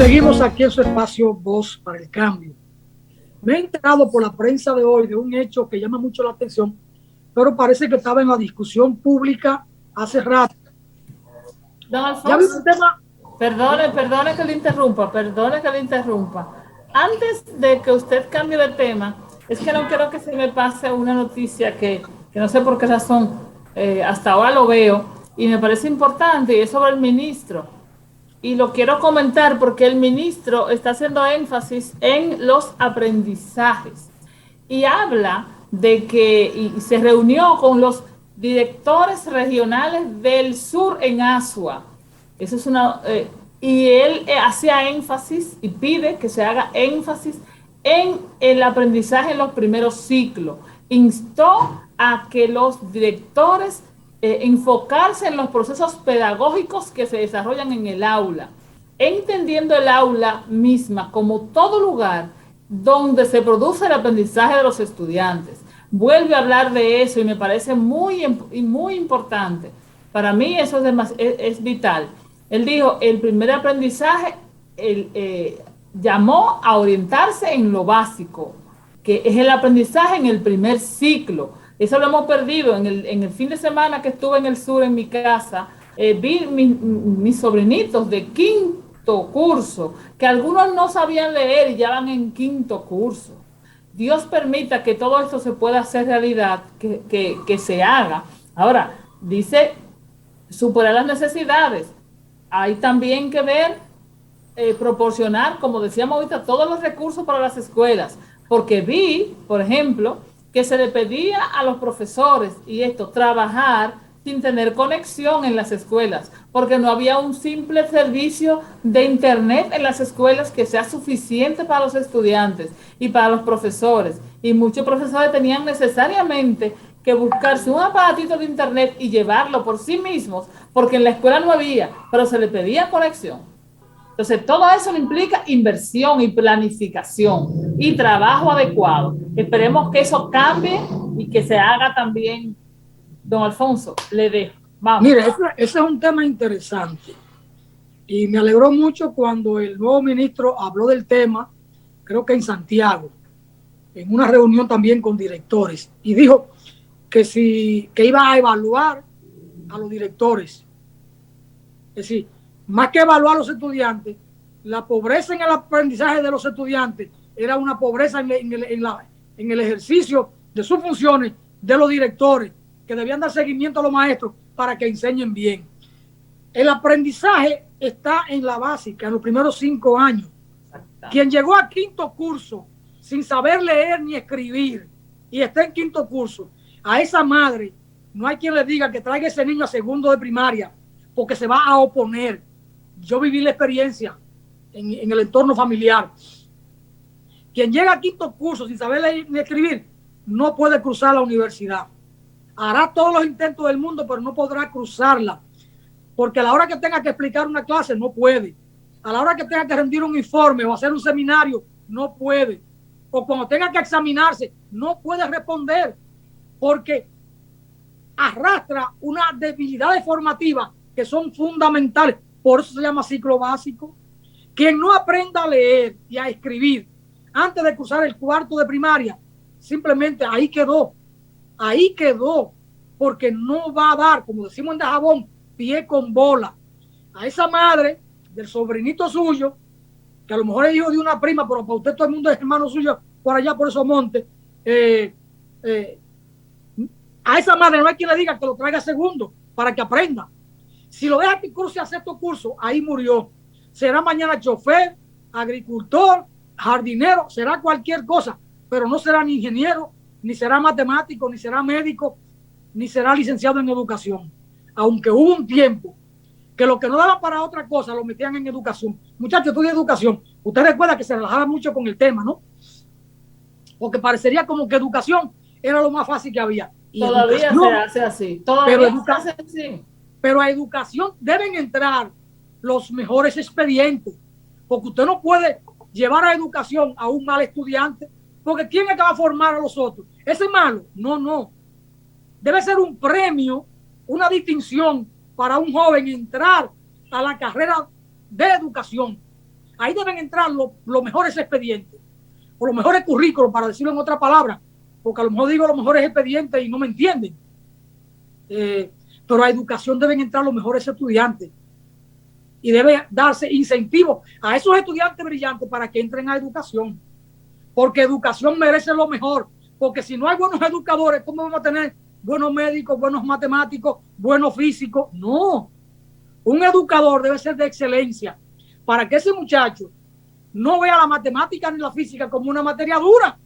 Seguimos aquí en su espacio Voz para el Cambio. Me he enterado por la prensa de hoy de un hecho que llama mucho la atención, pero parece que estaba en la discusión pública hace rato. Don Ya vi un Alfonso, tema. perdone que le interrumpa. Antes de que usted cambie de tema, es que no quiero que se me pase una noticia que no sé por qué razón, hasta ahora lo veo y me parece importante y es sobre el ministro. Y lo quiero comentar porque el ministro está haciendo énfasis en los aprendizajes y habla de que y se reunió con los directores regionales del sur en Asua. Eso es y él hacía énfasis y pide que se haga énfasis en el aprendizaje en los primeros ciclos. Instó a que los directores enfocarse en los procesos pedagógicos que se desarrollan en el aula, entendiendo el aula misma como todo lugar donde se produce el aprendizaje de los estudiantes. Vuelve a hablar de eso y me parece muy importante. Para mí eso es vital. Él dijo, el primer aprendizaje llamó a orientarse en lo básico, que es el aprendizaje en el primer ciclo. Eso lo hemos perdido. En el fin de semana que estuve en el sur en mi casa, vi mis sobrinitos de quinto curso, que algunos no sabían leer y ya van en quinto curso. Dios permita que todo esto se pueda hacer realidad, que se haga. Ahora, dice, superar las necesidades. Hay también que ver, proporcionar, como decíamos ahorita, todos los recursos para las escuelas. Porque vi, por ejemplo, que se le pedía a los profesores, y esto, trabajar sin tener conexión en las escuelas, porque no había un simple servicio de internet en las escuelas que sea suficiente para los estudiantes y para los profesores. Y muchos profesores tenían necesariamente que buscarse un aparatito de internet y llevarlo por sí mismos, porque en la escuela no había, pero se le pedía conexión. Entonces, todo eso implica inversión y planificación y trabajo adecuado. Esperemos que eso cambie y que se haga también. Don Alfonso, le dejo. Vamos. Mire, ese es un tema interesante y me alegró mucho cuando el nuevo ministro habló del tema, creo que en Santiago, en una reunión también con directores, y dijo que iba a evaluar a los directores. Es decir, más que evaluar a los estudiantes, la pobreza en el aprendizaje de los estudiantes era una pobreza en el ejercicio de sus funciones de los directores, que debían dar seguimiento a los maestros para que enseñen bien. El aprendizaje está en la básica, en los primeros 5 años. Quien llegó a quinto curso sin saber leer ni escribir y está en quinto curso, a esa madre no hay quien le diga que traiga ese niño a segundo de primaria, porque se va a oponer. Yo viví la experiencia en el entorno familiar. Quien llega a quinto curso sin saber leer ni escribir no puede cruzar la universidad. Hará todos los intentos del mundo, pero no podrá cruzarla, porque a la hora que tenga que explicar una clase no puede. A la hora que tenga que rendir un informe o hacer un seminario no puede. O cuando tenga que examinarse no puede responder, porque arrastra unas debilidades formativas que son fundamentales. Por eso se llama ciclo básico. Quien no aprenda a leer y a escribir antes de cruzar el cuarto de primaria, simplemente ahí quedó, porque no va a dar, como decimos en Dajabón, pie con bola. A esa madre del sobrinito suyo, que a lo mejor es hijo de una prima, pero para usted todo el mundo es hermano suyo por allá, por esos montes, a esa madre no hay quien le diga que lo traiga segundo para que aprenda. Si lo deja que curse a sexto curso, ahí murió. Será mañana chofer, agricultor, jardinero, será cualquier cosa, pero no será ni ingeniero, ni será matemático, ni será médico, ni será licenciado en educación. Aunque hubo un tiempo que lo que no daba para otra cosa lo metían en educación. Muchachos, estudia educación. Usted recuerda que se relajaba mucho con el tema, ¿no? Porque parecería como que educación era lo más fácil que había. Y Todavía se hace así. Todavía se hace así. Pero a educación deben entrar los mejores expedientes, porque usted no puede llevar a educación a un mal estudiante, porque ¿quién acaba de formar a los otros? ¿Ese es malo? No. Debe ser un premio, una distinción para un joven entrar a la carrera de educación. ahí deben entrar los mejores expedientes, o los mejores currículos, para decirlo en otra palabra, porque a lo mejor digo los mejores expedientes y no me entienden. Pero a educación deben entrar los mejores estudiantes y debe darse incentivos a esos estudiantes brillantes para que entren a educación, porque educación merece lo mejor, porque si no hay buenos educadores, ¿cómo vamos a tener buenos médicos, buenos matemáticos, buenos físicos? No, un educador debe ser de excelencia para que ese muchacho no vea la matemática ni la física como una materia dura.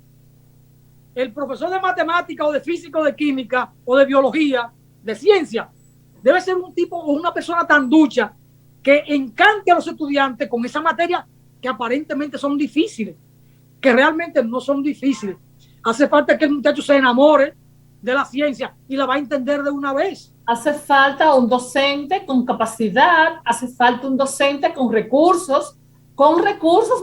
El profesor de matemática o de física o de química o de biología, de ciencia, debe ser un tipo o una persona tan ducha que encante a los estudiantes con esa materia que aparentemente son difíciles, que realmente no son difíciles. Hace falta que el muchacho se enamore de la ciencia y la va a entender de una vez. Hace falta un docente con capacidad, hace falta un docente con recursos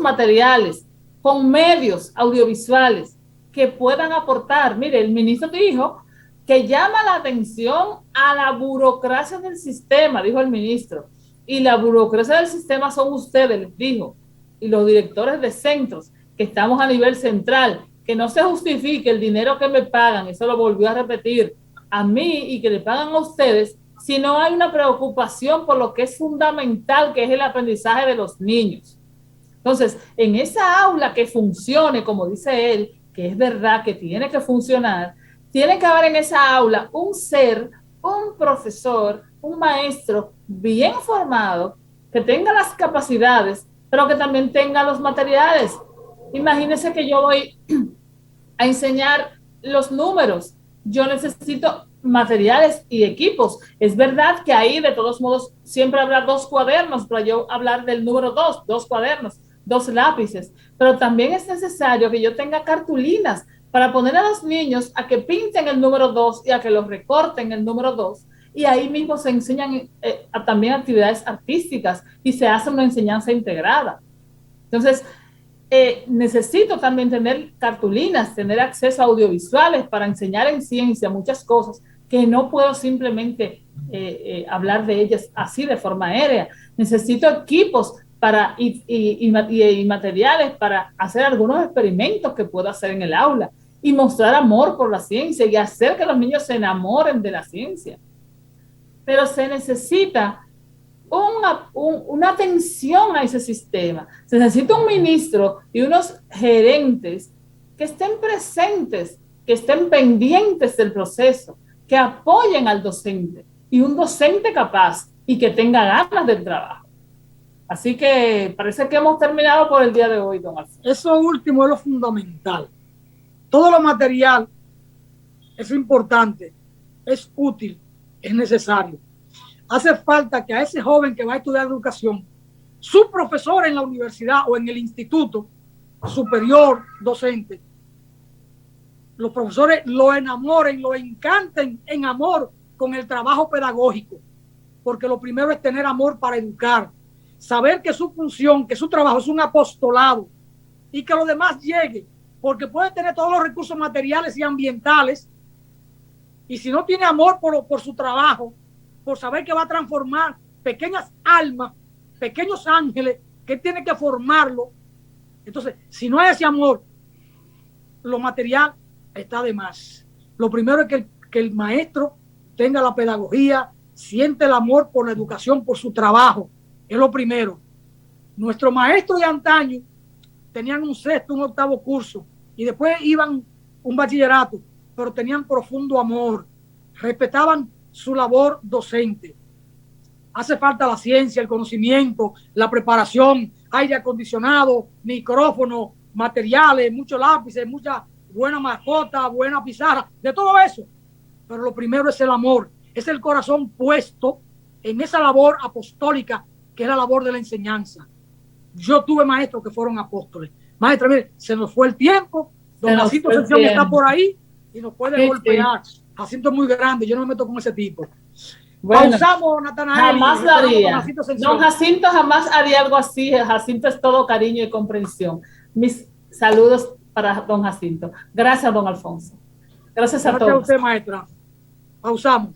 materiales, con medios audiovisuales que puedan aportar. Mire, el ministro dijo que llama la atención a la burocracia del sistema, dijo el ministro, y la burocracia del sistema son ustedes, les dijo, y los directores de centros, que estamos a nivel central, que no se justifique el dinero que me pagan, eso lo volvió a repetir, a mí y que le pagan a ustedes, si no hay una preocupación por lo que es fundamental, que es el aprendizaje de los niños. Entonces, en esa aula que funcione, como dice él, que es verdad que tiene que funcionar, tiene que haber en esa aula un ser, un profesor, un maestro bien formado, que tenga las capacidades, pero que también tenga los materiales. Imagínense que yo voy a enseñar los números. Yo necesito materiales y equipos. Es verdad que ahí, de todos modos, siempre habrá 2 cuadernos para yo hablar del número 2, 2 cuadernos, 2 lápices, pero también es necesario que yo tenga cartulinas para poner a los niños a que pinten el número 2 y a que los recorten el número 2, y ahí mismo se enseñan también actividades artísticas y se hace una enseñanza integrada. Entonces, necesito también tener cartulinas, tener acceso a audiovisuales para enseñar en ciencia muchas cosas que no puedo simplemente hablar de ellas así de forma aérea. Necesito equipos y materiales para hacer algunos experimentos que puedo hacer en el aula y mostrar amor por la ciencia y hacer que los niños se enamoren de la ciencia. Pero se necesita una atención a ese sistema. Se necesita un ministro y unos gerentes que estén presentes, que estén pendientes del proceso, que apoyen al docente, y un docente capaz y que tenga ganas del trabajo. Así que parece que hemos terminado por el día de hoy, don Alfonso. Eso último es lo fundamental. Todo lo material es importante, es útil, es necesario. Hace falta que a ese joven que va a estudiar educación, su profesor en la universidad o en el instituto superior docente, los profesores lo enamoren, lo encanten en amor con el trabajo pedagógico, porque lo primero es tener amor para educar, saber que su función, que su trabajo es un apostolado y que lo demás llegue, porque puede tener todos los recursos materiales y ambientales, y si no tiene amor por su trabajo, por saber que va a transformar pequeñas almas, pequeños ángeles, que tiene que formarlo. Entonces, si no hay ese amor, lo material está de más. Lo primero es que el maestro tenga la pedagogía, siente el amor por la educación, por su trabajo. Es lo primero. Nuestros maestros de antaño tenían un 6º, un 8º curso y después iban un bachillerato, pero tenían profundo amor, respetaban su labor docente. Hace falta la ciencia, el conocimiento, la preparación, aire acondicionado, micrófono, materiales, muchos lápices, mucha buena mascota, buena pizarra, de todo eso. Pero lo primero es el amor, es el corazón puesto en esa labor apostólica que es la labor de la enseñanza. Yo tuve maestros que fueron apóstoles. Maestra, mire, se nos fue el tiempo, don Jacinto Ascensión está por ahí y nos puede golpear. Jacinto es muy grande, yo no me meto con ese tipo. Bueno, pausamos, Natanael. Jamás lo haría. Don Jacinto jamás haría algo así. Jacinto es todo cariño y comprensión. Mis saludos para don Jacinto. Gracias, don Alfonso. Gracias a todos. Gracias a usted, maestra. Pausamos.